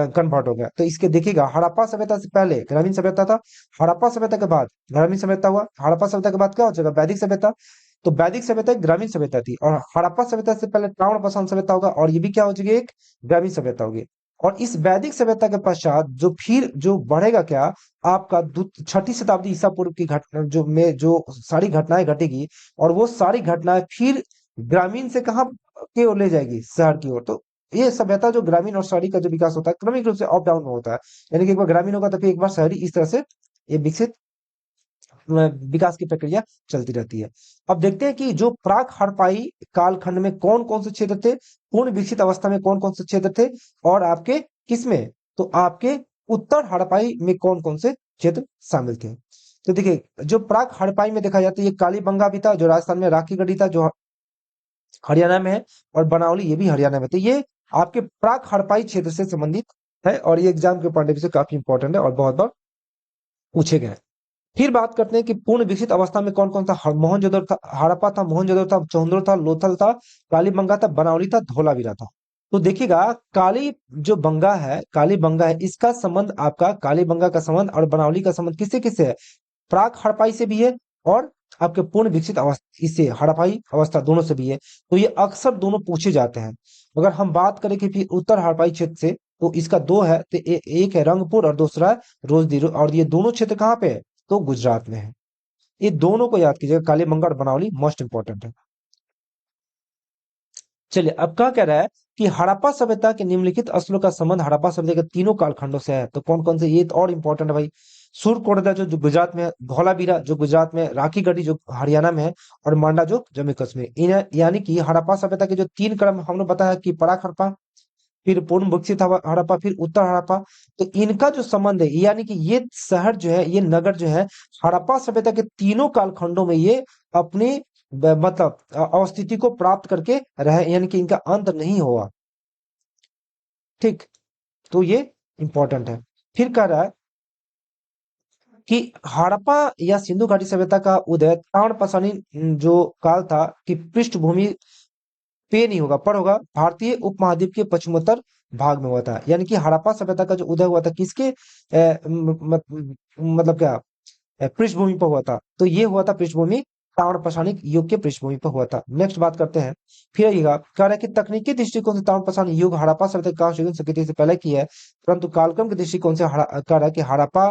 कन्वर्ट हो गया। तो इसके देखिएगा, हड़प्पा सभ्यता से पहले ग्रामीण सभ्यता था, हड़प्पा सभ्यता के बाद ग्रामीण सभ्यता हुआ, हड़प्पा सभ्यता के बाद क्या हो जाएगा, वैदिक सभ्यता। तो वैदिक सभ्यता एक ग्रामीण सभ्यता थी, और हड़प्पा सभ्यता से पहले ताम्रपाषाण सभ्यता होगा, और ये भी क्या हो जाएगी, एक ग्रामीण सभ्यता होगी। और इस वैदिक सभ्यता के पश्चात जो फिर जो बढ़ेगा क्या, आपका छठी शताब्दी ईसा पूर्व की घटना जो सारी घटनाएं घटेगी, और वो सारी घटनाएं फिर ग्रामीण से कहाँ की ओर ले जाएगी, शहर की ओर। तो ये सभ्यता जो ग्रामीण और शहरी का जो विकास होता है, क्रमिक रूप से अप डाउन में होता है। यानी कि एक बार ग्रामीण होगा तो फिर एक बार शहरी, इस तरह से ये विकसित विकास की प्रक्रिया चलती रहती है। अब देखते हैं कि जो प्राक हड़प्पाई कालखंड में कौन कौन से क्षेत्र थे, पूर्ण विकसित अवस्था में कौन कौन से क्षेत्र थे, और आपके किसमें, तो आपके उत्तर हड़प्पाई में कौन कौन से क्षेत्र शामिल थे। तो देखिए, जो प्राक हड़प्पाई में देखा जाता है, ये कालीबंगा भी था जो राजस्थान में, राखी गढ़ी था जो हरियाणा में है, और बनावली ये भी हरियाणा में। तो ये आपके प्राक हड़प्पाई क्षेत्र से संबंधित है, और ये एग्जाम के पॉइंट ऑफ व्यू से काफी इंपॉर्टेंट है और बहुत बार पूछे गए हैं। फिर बात करते हैं कि पूर्ण विकसित अवस्था में कौन कौन था। मोहनजोदड़ो था, हड़प्पा था, मोहनजोदड़ो था, चौंदुर था, लोथल था, कालीबंगा था, बनावली था, धोलावीरा था। तो देखिएगा, कालीबंगा है, इसका संबंध आपका, कालीबंगा का संबंध और बनावली का संबंध किससे किससे है, प्राक हड़प्पाई से भी है, और आपके पूर्ण विकसित अवस्था इससे हड़प्पाई अवस्था दोनों से भी है। तो ये अक्सर दोनों पूछे जाते हैं। अगर हम बात करें कि फिर उत्तर हड़प्पाई क्षेत्र से, तो इसका दो है, तो एक है रंगपुर और दूसरा है रोजदी, और ये दोनों क्षेत्र कहाँ पे है, तो गुजरात में है। ये दोनों को याद कीजिएगा, कालीबंगा और बनावली मोस्ट इंपॉर्टेंट है। चलिए, अब क्या कह रहा है कि हड़प्पा सभ्यता के निम्नलिखित स्थलों का संबंध हड़प्पा सभ्यता के तीनों कालखंडों से है। तो कौन कौन से, ये तो और इंपॉर्टेंट है भाई। सुरकोटदा जो गुजरात में है, धौलावीरा जो गुजरात में है, राखी गढ़ी जो हरियाणा में है, और मांडा जो जम्मू कश्मीर। यानी कि हड़प्पा सभ्यता के जो तीन क्रम हमने बताया कि पराक हड़प्पा, फिर पूर्ण विकसित हड़प्पा, फिर उत्तर हड़प्पा। तो इनका जो संबंध है, यानी कि ये शहर जो है, ये नगर जो है, हड़प्पा सभ्यता के तीनों कालखंडों में ये अपनी मतलब अवस्थिति को प्राप्त करके रहे, यानी कि इनका अंत नहीं हुआ। ठीक, तो ये इंपॉर्टेंट है। फिर कह रहा है कि हड़प्पा या सिंधु घाटी सभ्यता का उदय ताम्रपाषाणी जो काल था, कि पृष्ठभूमि पे नहीं होगा, पर होगा भारतीय उपमहाद्वीप के पश्चिमोत्तर भाग में हुआ था। यानी कि हड़प्पा सभ्यता का जो उदय हुआ था किसके मतलब क्या, पृष्ठभूमि पर हुआ था। तो ये हुआ था पृष्ठभूमि ताम्र पाषाणिक युग के पृष्ठभूमि पर हुआ था। नेक्स्ट बात करते हैं। फिर आइएगा, कह रहा है कि तकनीकी दृष्टिकोण से ताम्र पाषाण युग हड़प्पा सभ्यता कांस्य युगीन संस्कृति से पहले की है, परंतु कालक्रम के दृष्टिकोण से कह रहा है कि हड़प्पा,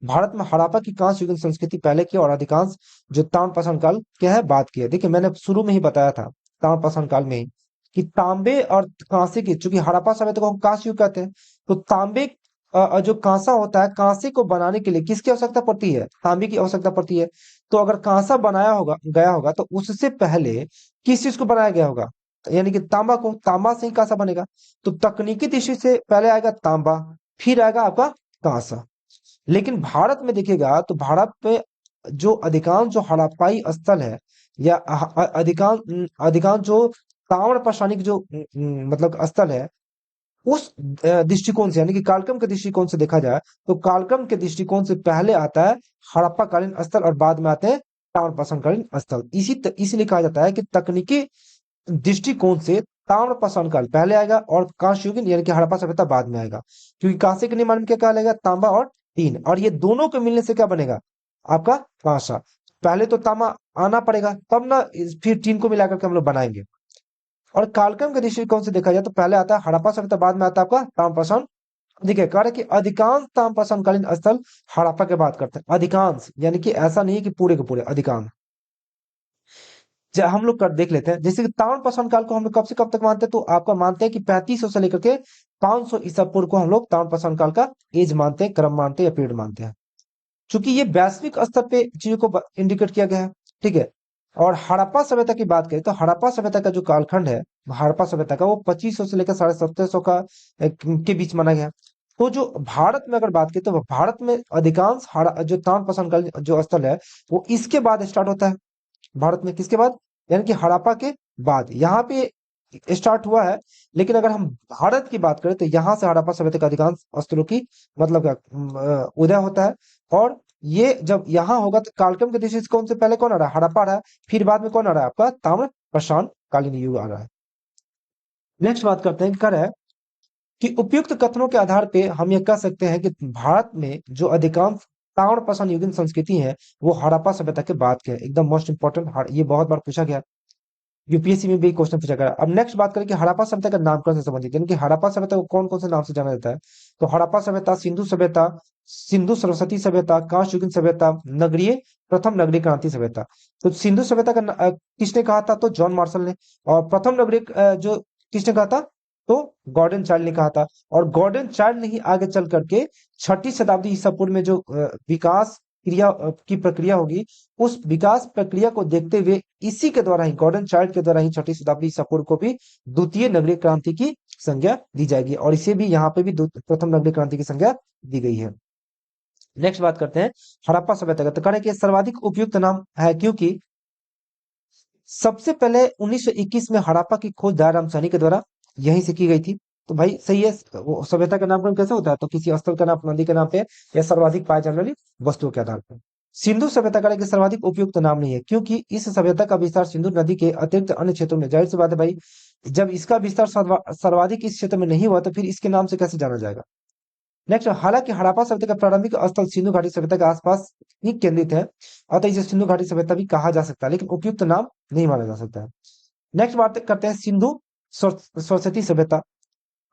भारत में हड़प्पा की कांस्य युगीन संस्कृति पहले की और अधिकांश जो ताम्र पाषाण काल क्या है बात की है। देखिए मैंने शुरू में ही बताया था ताम्र पाषाण काल में ही कि तांबे और कांसे की, चूंकि हड़प्पा सभ्यता को हम कांस्य युग कहते हैं, तो तांबे जो कांसा होता है, कांसे को बनाने के लिए किसकी आवश्यकता पड़ती है? तांबे की आवश्यकता पड़ती है। तो अगर कांसा बनाया होगा गया होगा तो उससे पहले किस चीज को बनाया गया होगा? तो यानी कि तांबा को, तांबा से ही कांसा बनेगा। तो तकनीकी दृष्टि से पहले आएगा तांबा, फिर आएगा आपका कांसा। लेकिन भारत में देखिएगा तो भारत में जो अधिकांश जो हड़प्पाई स्थल है या अधिकांश अधिकांश जो ताम्र पाषाणिक जो मतलब स्थल है, उस दृष्टिकोण से यानी कि कालक्रम के दृष्टिकोण से देखा जाए तो कालक्रम के दृष्टिकोण से पहले आता है हड़प्पा कालीन स्थल और बाद में आते हैं ताम्रपाषाण कालीन स्थल। इसीलिए कहा जाता है कि तकनीकी दृष्टिकोण से ताम्रपाषाण काल पहले आएगा और कांस्य युगीन यानी कि हड़प्पा सभ्यता बाद में आएगा। क्योंकि कांसे के निर्माण में क्या कहा जाएगा? तांबा और टीन, और ये दोनों के मिलने से क्या बनेगा? आपका कांसा। पहले तो तांबा आना पड़ेगा तब ना फिर टीन को मिलाकर के हम लोग बनाएंगे। और कालक्रम के दृष्टिकोण से देखा जाए तो पहले आता है हड़प्पा सभ्यता, बाद में आता है आपका ताम्रपाषाण। देखिए कह रहा है कि अधिकांश ताम्रपाषाण कालीन स्थल हड़प्पा के बात करते हैं। अधिकांश यानी कि ऐसा नहीं है कि पूरे के पूरे, अधिकांश। हम लोग कर देख लेते हैं, जैसे कि ताम्रपाषाण काल को हम लोग कब से कब तक मानते हैं? तो आपका मानते हैं कि 3500 से लेकर के 500 ईसा पूर्व को हम लोग ताम्रपाषाण काल का एज मानते हैं, क्रम मानते हैं या पीरियड मानते हैं। चूंकि ये वैश्विक स्तर पे चीजों को इंडिकेट किया गया है, ठीक है। और हड़प्पा सभ्यता की बात करें तो हड़प्पा सभ्यता का जो कालखंड है, हड़प्पा सभ्यता का, वो 2500 से लेकर 1750 का के बीच माना गया है। तो जो भारत में अगर बात करें तो भारत में अधिकांश जो ताम्रपाषाण काल जो स्थल है वो इसके बाद स्टार्ट होता है। भारत में किसके बाद? यानी कि हड़प्पा के बाद यहाँ पे स्टार्ट हुआ है। लेकिन अगर हम भारत की बात करें तो यहाँ से हड़प्पा सभ्यता का अधिकांश स्थलों की मतलब क्या उदय होता है। और ये जब यहाँ होगा तो कालक्रम के दृष्टिकोण से पहले कौन आ रहा है? हड़प्पा आ रहा है। फिर बाद में कौन आ रहा है? आपका ताम्रपाषाण कालीन युग आ रहा है। नेक्स्ट बात करते हैं कि कह रहा है कि उपयुक्त कथनों के आधार पे हम ये कह सकते हैं कि भारत में जो अधिकांश ताम्रपाषाण युगीन संस्कृति है वो हड़प्पा सभ्यता के बाद के है। एकदम मोस्ट इंपॉर्टेंट, ये बहुत बार पूछा गया, यूपीएससी में भी क्वेश्चन पूछा गया। अब नेक्स्ट बात करें कि हड़प्पा सभ्यता का नामकरण से संबंधित, यानी कि हड़प्पा सभ्यता को कौन कौन से नाम से जाना जाता है? तो हड़प्पा सभ्यता, सिंधु सभ्यता, सिंधु सरस्वती सभ्यता, कांस्य युगीन सभ्यता, नगरीय, प्रथम नगरीय क्रांति सभ्यता। तो सिंधु सभ्यता का किसने कहा था? तो जॉन मार्शल ने। और प्रथम नगरीय जो किसने कहा था? तो गॉर्डन चाइल्ड ने कहा था। और गॉर्डन चाइल्ड ने ही आगे चल करके 6ठी शताब्दी ईसा पूर्व में जो विकास की प्रक्रिया होगी, उस विकास प्रक्रिया को देखते हुए इसी के द्वारा ही, गॉर्डन चाइल्ड के द्वारा ही 6ठी शताब्दी ईसा पूर्व को भी द्वितीय नगरीय क्रांति की संज्ञा दी जाएगी। और इसे भी यहाँ पे भी प्रथम नगरीय क्रांति की संज्ञा दी गई है। नेक्स्ट बात करते हैं हड़प्पा सभ्यता का। तो कह रहे हैं कि सर्वाधिक उपयुक्त नाम है क्योंकि सबसे पहले 1921 में हड़प्पा की खोज दयाराम साहनी के द्वारा यहीं से की गई थी। तो भाई सही है। वो सभ्यता का नामकरण कैसे होता है? तो किसी स्थल का नाम नदी के नाम पे या सर्वाधिक पाए जाने वाली वस्तुओं के आधार पर। सिंधु सभ्यता का सर्वाधिक उपयुक्त नाम नहीं है क्योंकि इस सभ्यता का विस्तार सिंधु नदी के अतिरिक्त अन्य क्षेत्रों में, जाहिर सी बात है भाई, जब इसका विस्तार सर्वाधिक इस क्षेत्र में नहीं हुआ तो फिर इसके नाम से कैसे जाना जाएगा? नेक्स्ट, हालांकि हड़प्पा सभ्यता का प्रारंभिक स्थल सिंधु घाटी सभ्यता के आसपास ही केंद्रित है, अतः इसे सिंधु घाटी सभ्यता भी कहा जा सकता है, लेकिन उपयुक्त नाम नहीं माना जा सकता है। नेक्स्ट बात करते हैं सिंधु सरस्वती सभ्यता।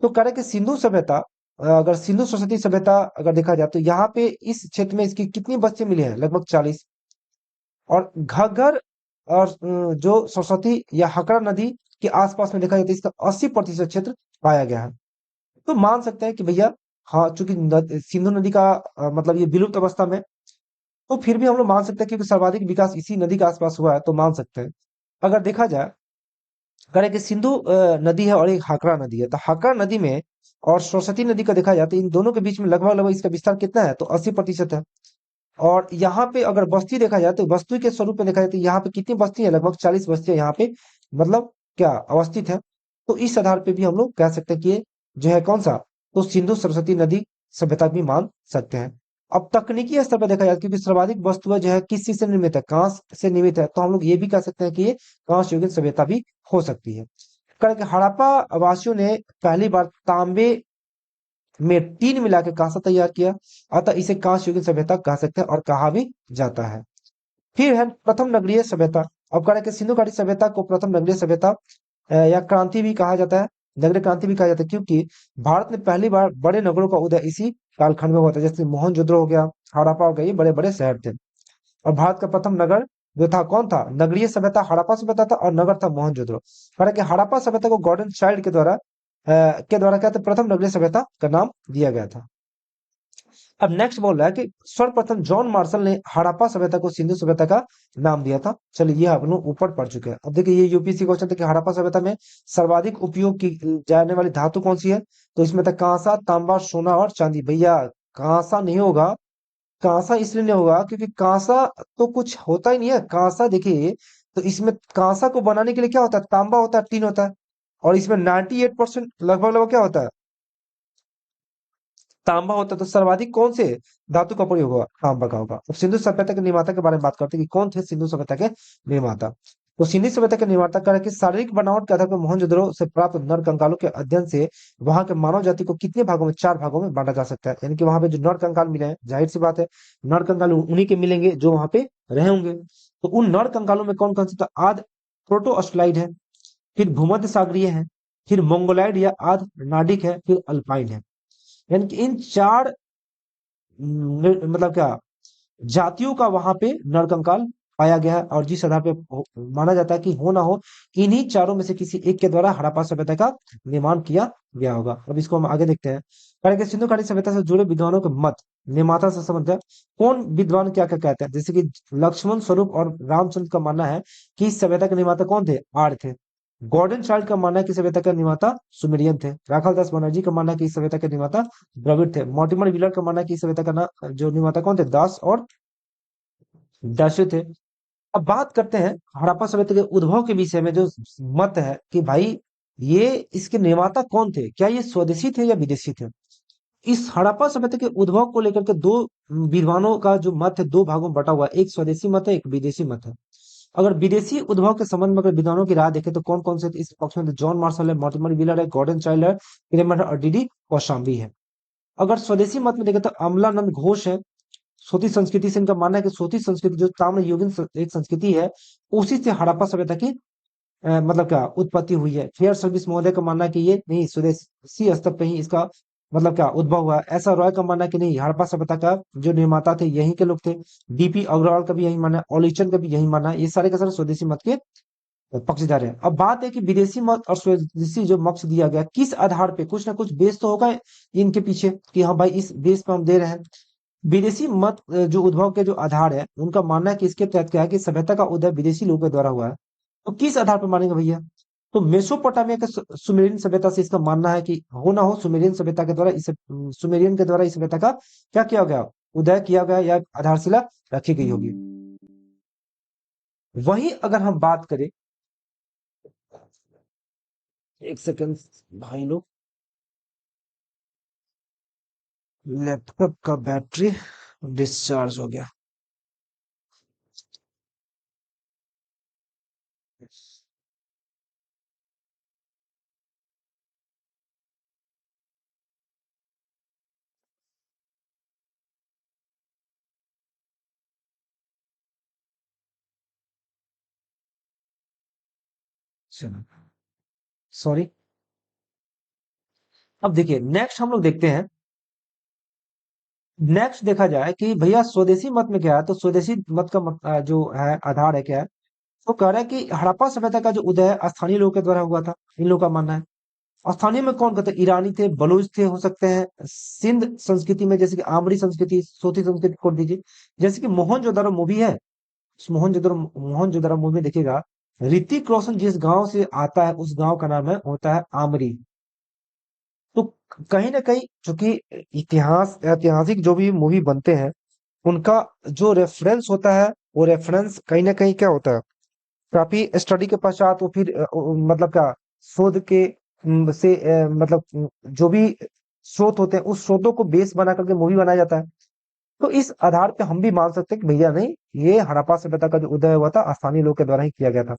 तो कह रहे कि सिंधु सभ्यता, अगर सिंधु सरस्वती सभ्यता अगर देखा जाए तो यहाँ पे इस क्षेत्र में इसकी कितनी बस्तियां मिली हैं? लगभग 40। और घग्गर और जो सरस्वती या हकरा नदी के आसपास में देखा जाए तो इसका 80% क्षेत्र पाया गया है। तो मान सकते हैं कि भैया हाँ, चूंकि सिंधु नदी का मतलब ये विलुप्त अवस्था में, तो फिर भी हम लोग मान सकते हैं क्योंकि सर्वाधिक विकास इसी नदी के आसपास हुआ है तो मान सकते हैं। अगर देखा जाए, करें कि सिंधु नदी है और एक हाकरा नदी है, तो हाकरा नदी में और सरस्वती नदी का देखा जाए तो इन दोनों के बीच में लगभग लगभग इसका विस्तार कितना है? तो 80% है। और यहाँ पे अगर बस्ती देखा जाए तो बस्ती के स्वरूप में देखा जाए तो यहाँ पे कितनी बस्ती है? लगभग 40 बस्तियां यहाँ पे मतलब क्या अवस्थित है। तो इस आधार पे भी हम लोग कह सकते हैं कि ये जो है कौन सा? तो सिंधु सरस्वती नदी सभ्यता भी मान सकते हैं। अब तकनीकी स्तर पर देखा जाए क्योंकि सर्वाधिक वस्तुएं जो है किस चीज से निर्मित है? कांस से निर्मित है, तो हम लोग ये भी कह सकते हैं कि ये कांस्य युगीन सभ्यता भी हो सकती है। कारण कि हड़प्पा वासियों ने पहली बार तांबे में टीन मिला के कांसा तैयार किया, अतः इसे कांस्य युगीन सभ्यता कह सकते हैं और कहा भी जाता है। फिर है प्रथम नगरीय सभ्यता। अब कह रहे हैं कि सिंधु घाटी सभ्यता को प्रथम नगरीय सभ्यता या क्रांति भी कहा जाता है, नगरीय क्रांति भी कहा जाता है, क्योंकि भारत में पहली बार बड़े नगरों का उदय इसी कालखंड में हुआ था। जैसे मोहनजोदड़ो हो गया, हड़प्पा हो गया, ये बड़े बड़े शहर थे। और भारत का प्रथम नगर जो था कौन था? नगरीय सभ्यता हड़प्पा सभ्यता था, और नगर था मोहनजोदड़ो। कह रहा है कि हड़प्पा सभ्यता को गॉर्डन चाइल्ड के द्वारा कहते प्रथम नगरीय सभ्यता का नाम दिया गया था। अब नेक्स्ट बोल रहा है कि सर्वप्रथम जॉन मार्शल ने हड़प्पा सभ्यता को सिंधु सभ्यता का नाम दिया था। चलिए ये हम लोग ऊपर पढ़ चुके हैं। अब देखिए ये यूपीएससी क्वेश्चन था कि हड़प्पा सभ्यता में सर्वाधिक उपयोग की जाने वाली धातु कौन सी है? तो इसमें था कांसा, तांबा, सोना और चांदी। भैया कांसा नहीं होगा। कांसा इसलिए नहीं होगा क्योंकि कांसा तो कुछ होता ही नहीं है। कांसा देखिए, तो इसमें कांसा को बनाने के लिए क्या होता है? तांबा होता है, टीन होता है। और इसमें 98% लगभग लगभग क्या होता है? तांबा होता है। तो सर्वाधिक कौन से धातु का प्रयोग होगा? तांबा का होगा। अब सिंधु सभ्यता के निर्माता के बारे में बात करते हैं कि कौन थे सिंधु सभ्यता के निर्माता। तो सिंधु सभ्यता के निर्माता कह रहे हैं कि शारीरिक बनावट के आधार पर मोहनजोदड़ो से प्राप्त नर कंकालों के अध्ययन से वहां के मानव जाति को कितने भागों में? 4 भागों में बांटा जा सकता है। यानी कि वहां पे जो नर कंकाल मिले हैं, जाहिर सी बात है नर कंकाल उन्हीं के मिलेंगे जो वहां पे रहे होंगे। तो उन नर कंकालों में कौन कौन से? तो आद प्रोटो ऑस्ट्रलाइड है, फिर भूमध्य सागरीय है, फिर मंगोलाइड या आद नार्डिक है, फिर अल्पाइन है। यानी कि इन 4 मतलब क्या जातियों का वहां पे नरकंकाल पाया गया है। और जिस आधार पे माना जाता है कि हो ना हो इन्हीं चारों में से किसी एक के द्वारा हड़प्पा सभ्यता का निर्माण किया गया होगा। अब इसको हम आगे देखते हैं। कारण कि सिंधु घाटी सभ्यता से जुड़े विद्वानों के मत निर्माता से संबंध है। कौन विद्वान क्या क्या कहते हैं? जैसे कि लक्ष्मण स्वरूप और रामचंद्र का मानना है कि इस सभ्यता के निर्माता कौन थे? आर्य थे। गॉर्डन चाइल्ड का मानना है कि सभ्यता के निर्माता सुमेरियन थे। राखाल दास बनर्जी का मानना है कि इस सभ्यता के निर्माता द्रविड़ थे। मॉर्टिमर व्हीलर का मानना है कि इस सभ्यता का जो निर्माता कौन थे? दास और दास थे। अब बात करते हैं हड़प्पा सभ्यता के उद्भव के विषय में। जो मत है कि भाई ये इसके निर्माता कौन थे, क्या ये स्वदेशी थे या विदेशी थे? इस हड़प्पा सभ्यता के उद्भव को लेकर के दो विद्वानों का जो मत है, दो भागों में बटा हुआ है। एक स्वदेशी मत है, एक विदेशी मत है। अगर विदेशी उद्भव के संबंध में अगर विद्वानों की राय देखें तो कौन कौन से इस पक्ष में? तो जॉन मार्शल है, मॉर्टिमर व्हीलर है, गॉर्डन चाइल्ड है, क्लेमेंट और डीडी कौशाम्बी है। अगर स्वदेशी मत में देखें तो अमलानंद घोष है। सोती संस्कृति से इनका मानना है कि सोती संस्कृति जो ताम्र युगीन एक संस्कृति है, उसी से हड़प्पा सभ्यता की मतलब क्या उत्पत्ति हुई है। फेयर सर्विस महोदय का मानना है कि ये नहीं, स्वदेशी स्तर पे ही इसका मतलब क्या उद्भव हुआ है। ऐसा रॉय का मानना है कि नहीं, हड़प्पा सभ्यता का जो निर्माता थे यहीं के लोग थे। डीपी अग्रवाल का भी यही मानना है, ओलिचन का भी यही मानना है। ये सारे के सारे स्वदेशी मत के पक्षधर है। अब बात है कि विदेशी मत और स्वदेशी जो मत दिया गया, किस आधार पे? कुछ ना कुछ बेस तो होगा इनके पीछे कि हाँ भाई इस बेस पे हम दे रहे हैं। विदेशी मत जो उद्भव के जो आधार है, उनका मानना है कि इसके तहत क्या है कि सभ्यता का उदय विदेशी लोगों के द्वारा हुआ है। तो किस आधार पर मानेंगे भैया? तो मेसोपोटामिया के सुमेरियन सभ्यता से इसका मानना है कि हो ना हो सुमेरियन सभ्यता के द्वारा इस सुमेरियन के द्वारा इस सभ्यता का क्या किया गया? उदय किया गया या आधारशिला रखी गई होगी। वहीं अगर हम बात करें, एक सेकंड भाई लोग, लैपटॉप का बैटरी डिस्चार्ज हो गया। चलो सॉरी। अब देखिए नेक्स्ट हम लोग देखते हैं। नेक्स्ट देखा जाए कि भैया स्वदेशी मत में क्या है। तो स्वदेशी मत का जो है आधार है क्या है? वो कह रहा है कि हड़प्पा सभ्यता का जो उदय है स्थानीय लोगों के द्वारा हुआ था। इन लोगों का मानना है। स्थानीय में कौन कहते हैं? ईरानी थे, बलूच थे, हो सकते हैं सिंध संस्कृति में, जैसे कि आमरी संस्कृति, सोती संस्कृति खोल दीजिए। जैसे कि मोहनजोदड़ो मूवी है, उस मोहनजोदड़ो मूवी में देखिएगा, ऋतिक रोशन जिस गांव से आता है उस गांव का नाम है होता है आमरी। तो कहीं ना कहीं चूंकि ऐतिहासिक जो भी मूवी बनते हैं, उनका जो रेफरेंस होता है, वो रेफरेंस कहीं ना कहीं क्या होता है, काफी स्टडी के पश्चात वो फिर मतलब क्या शोध के मतलब जो भी स्रोत होते हैं उस स्रोतों को बेस बना करके मूवी बनाया जाता है। तो इस आधार पे हम भी मान सकते हैं कि भैया नहीं, ये हड़प्पा सभ्यता का जो उदय हुआ था स्थानीय लोग के द्वारा ही किया गया था।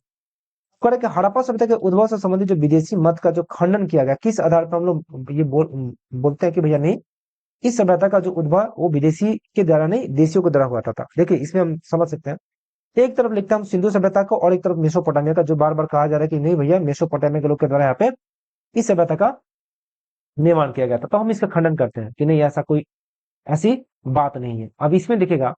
कह रहे कि हड़प्पा सभ्यता के उद्भव से संबंधित जो विदेशी मत का जो खंडन किया गया, किस आधार पर हम लोग ये बोलते हैं कि भैया नहीं, इस सभ्यता का जो उद्भव वो विदेशी के द्वारा नहीं, देशियों के द्वारा हुआ था। देखिए इसमें हम समझ सकते हैं, एक तरफ लिखते हैं हम सिंधु सभ्यता को, और एक तरफ मेसोपोटामिया का, जो बार बार कहा जा रहा है कि नहीं भैया मेसोपोटामिया के लोग के द्वारा यहाँ पे इस सभ्यता का निर्माण किया गया था। तो हम इसका खंडन करते हैं कि नहीं, ऐसा कोई ऐसी बात नहीं है। अब इसमें देखिएगा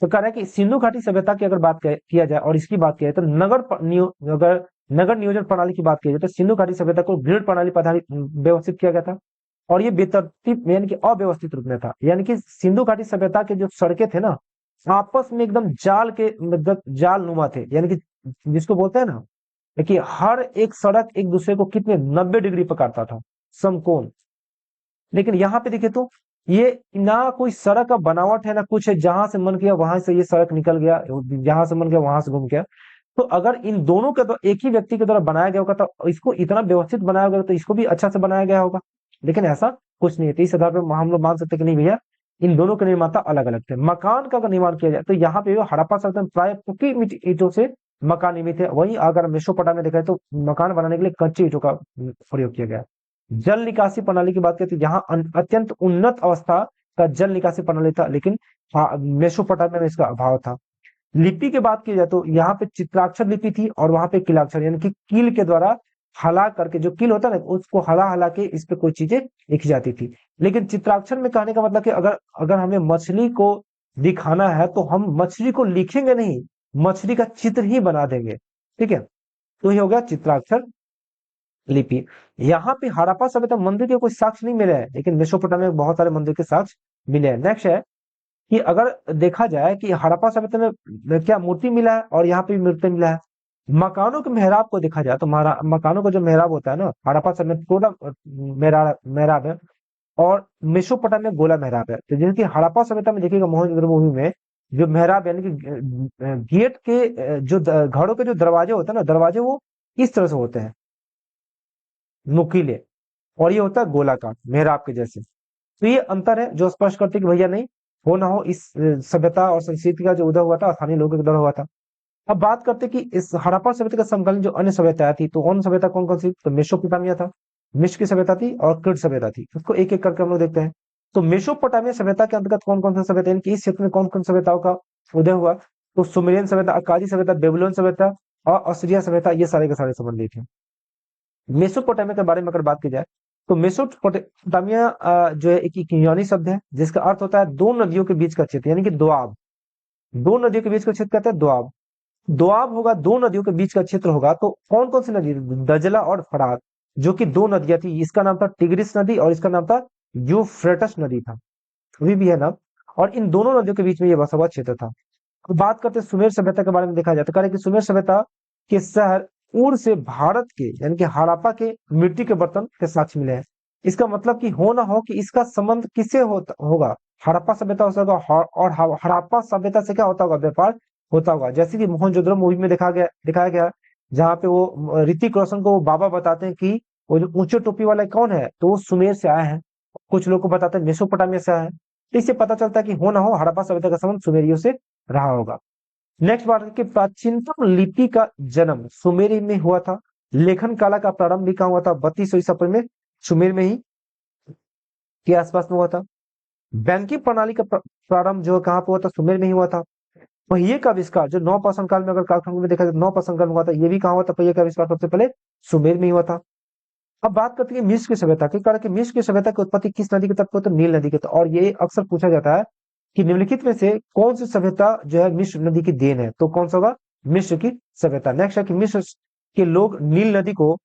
तो कह रहा है कि सिंधु घाटी सभ्यता की अगर बात किया जाए और इसकी बात किया जाए तो अगर नगर नियोजन प्रणाली की बात की जाए तो सिंधु घाटी सभ्यता को ग्रिड प्रणाली पर आधारित व्यवस्थित किया गया था, और ये बेतरतीब यानी कि अव्यवस्थित रूप में था। यानी कि सिंधु घाटी सभ्यता के जो सड़कें थे ना, आपस में एकदम जाल के मतलब जाल नुमा थे, यानी कि जिसको बोलते हैं ना कि हर एक सड़क एक दूसरे को कितने 90 डिग्री पर काटता था, समकोण। लेकिन यहाँ पे देखे तो ये ना कोई सड़क का बनावट है ना कुछ है, जहां से मन किया वहां से ये सड़क निकल गया, जहां से मन किया वहां से घूम गया। तो अगर इन दोनों के द्वारा, एक ही व्यक्ति के द्वारा बनाया गया होगा तो इसको इतना व्यवस्थित बनाया गया तो इसको भी अच्छा से बनाया गया होगा, लेकिन ऐसा कुछ नहीं है। तो इस आधार पर हम लोग मान सकते कि नहीं भैया, इन दोनों के निर्माता अलग अलग थे। मकान का अगर निर्माण किया जाए तो यहाँ पे हड़प्पा सभ्यता में प्राय पक्की ईंटों से मकान निर्मित है। वहीं अगर मेसोपोटामिया में देखा जाए तो मकान बनाने के लिए कच्चे ईंटों का प्रयोग किया गया। जल निकासी प्रणाली की बात करते हैं, यहाँ अत्यंत उन्नत अवस्था का जल निकासी प्रणाली था, लेकिन मेसोपोटामिया में इसका अभाव था। लिपि की बात की जाए तो यहाँ पे चित्राक्षर लिपि थी और वहां पे किलाक्षर, यानी कि कील के द्वारा हला करके, जो कील होता है ना उसको हला हला के इस पे कोई चीजें लिखी जाती थी। लेकिन चित्राक्षर में कहने का मतलब कि अगर अगर हमें मछली को दिखाना है तो हम मछली को लिखेंगे नहीं, मछली का चित्र ही बना देंगे, ठीक है। तो ये हो गया चित्राक्षर लिपि। यहाँ पे हड़प्पा सभ्यता मंदिर के कोई साक्ष्य नहीं मिले हैं, लेकिन मेसोपोटामिया में बहुत सारे मंदिर के साक्ष्य मिले हैं। नेक्स्ट है कि अगर देखा जाए कि हड़प्पा सभ्यता में क्या मूर्ति मिला है और यहाँ पे भी मूर्ति मिला है। मकानों के मेहराब को देखा जाए तो मकानों का जो मेहराब होता है ना, हड़प्पा सभ्यता में टोटा मेहराब है और मेसोपोटामिया में गोला मेहराब है। तो जैसे कि हड़प्पा सभ्यता में देखिएगा मोहनजोदड़ो में जो मेहराब यानी कि गेट के जो घरों के जो दरवाजे होते हैं ना, दरवाजे वो इस तरह से होते हैं नुकीले, और ये होता है गोलाकार मेहराब के जैसे। तो ये अंतर है जो स्पष्ट करते कि भैया नहीं, हो ना हो इस सभ्यता और संस्कृति का जो उदय हुआ था स्थानीय लोगों के द्वारा हुआ था। अब बात करते कि इस हड़प्पा सभ्यता के समकालीन जो अन्य सभ्यताएं थी, तो अन्य सभ्यता कौन कौन सी, तो मेसोपोटामिया था, मिस्र की सभ्यता थी और कृत सभ्यता थी। उसको एक एक करके हम लोग देखते हैं। तो मेसोपोटामिया सभ्यता के अंतर्गत कौन कौन सी सभ्यता, यानी कि इस क्षेत्र में कौन कौन सभ्यताओं का उदय हुआ, तो सुमेरियन सभ्यता, अक्कादी सभ्यता, बेबीलोन सभ्यता और असीरिया सभ्यता, ये सारे के सारे संबंधित है। मेसोपोटामिया के बारे में अगर बात की जाए तो मेसोपोटामिया जो है एक यूनानी शब्द है जिसका अर्थ होता है दो नदियों के बीच का क्षेत्र, यानी कि दोआब। दो नदियों के बीच का क्षेत्र कहते हैं दोआब। दोआब होगा, दो नदियों के बीच का क्षेत्र होगा, तो कौन कौन सी नदी, दजला और फरात, जो कि दो नदियां थी। इसका नाम था टिग्रिस नदी और इसका नाम था यूफ्रेटस नदी था, अभी भी है नाम। और इन दोनों नदियों के बीच में यह बसा हुआ क्षेत्र था। अब बात करते हैं सुमेर सभ्यता के बारे में। देखा जाता है कि सुमेर सभ्यता के शहर उर से भारत के यानी कि हड़प्पा के मिट्टी के बर्तन के साक्ष्य मिले हैं। इसका मतलब कि हो ना हो कि इसका संबंध किससे होगा, हड़प्पा सभ्यता से होगा, और हड़प्पा सभ्यता से क्या होता होगा, व्यापार होता होगा। जैसे कि मोहनजोदड़ो मूवी में दिखाया गया, जहाँ पे वो ऋतिक रोशन को वो बाबा बताते हैं कि वो जो ऊंचे टोपी वाला कौन है, तो वो सुमेर से आए हैं। कुछ लोग को बताते हैं मेसोपोटामिया से आए हैं। तो इससे पता चलता है कि हो ना हो हड़प्पा सभ्यता का संबंध सुमेरियों से रहा होगा। नेक्स्ट बात है कि प्राचीनतम लिपि का जन्म सुमेर में हुआ था। लेखन कला का प्रारंभ भी कहाँ हुआ था, 3200 ईसा पूर्व में सुमेर में ही के आसपास में हुआ था। बैंकिंग प्रणाली का प्रारंभ जो कहाँ पे हुआ था, सुमेर में ही हुआ था। पहिए का आविष्कार जो नौपाषाण काल में, अगर कालखंड में देखा जाए नौपाषाण काल में हुआ था, ये भी कहाँ हुआ था, पहिए का आविष्कार सबसे पहले सुमेर में ही हुआ था। अब बात करते हैं मिस्र की सभ्यता की। कारण कि मिस्र की सभ्यता की उत्पत्ति किस नदी के तट पर, तो नील नदी के तट। और ये अक्सर पूछा जाता है कि निम्नलिखित में से कौन सी सभ्यता जो है मिस्र नदी की देन है, तो कौन सा होगा, मिस्र की सभ्यता। नेक्स्ट है कि मिस्र के लोग नील नदी को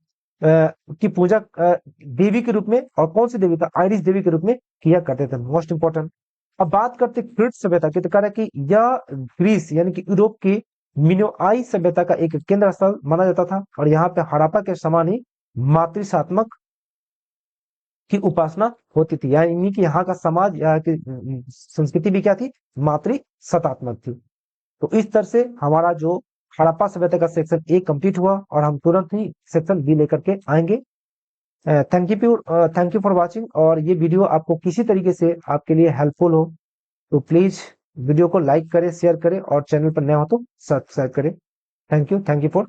की पूजा देवी के रूप में, और कौन सी देवी का, आयरिस देवी के रूप में किया करते थे, मोस्ट इंपॉर्टेंट। अब बात करते क्रीट सभ्यता की। तो कह रहा है कि यह ग्रीस यानी कि यूरोप की मिनोआई सभ्यता का एक केंद्र स्थल माना जाता था, और यहाँ पे हड़प्पा के समान ही मातृसात्मक की उपासना होती थी, यानी कि यहाँ का समाज, यहाँ की संस्कृति भी क्या थी, मातृ सत्तात्मक थी। तो इस तरह से हमारा जो हड़प्पा सभ्यता का सेक्शन ए कंप्लीट हुआ, और हम तुरंत ही सेक्शन बी लेकर के आएंगे। Thank you for watching. और ये वीडियो आपको किसी तरीके से आपके लिए हेल्पफुल हो तो प्लीज वीडियो को लाइक करें, शेयर करें, और चैनल पर नया हो तो सब्सक्राइब करें। Thank you for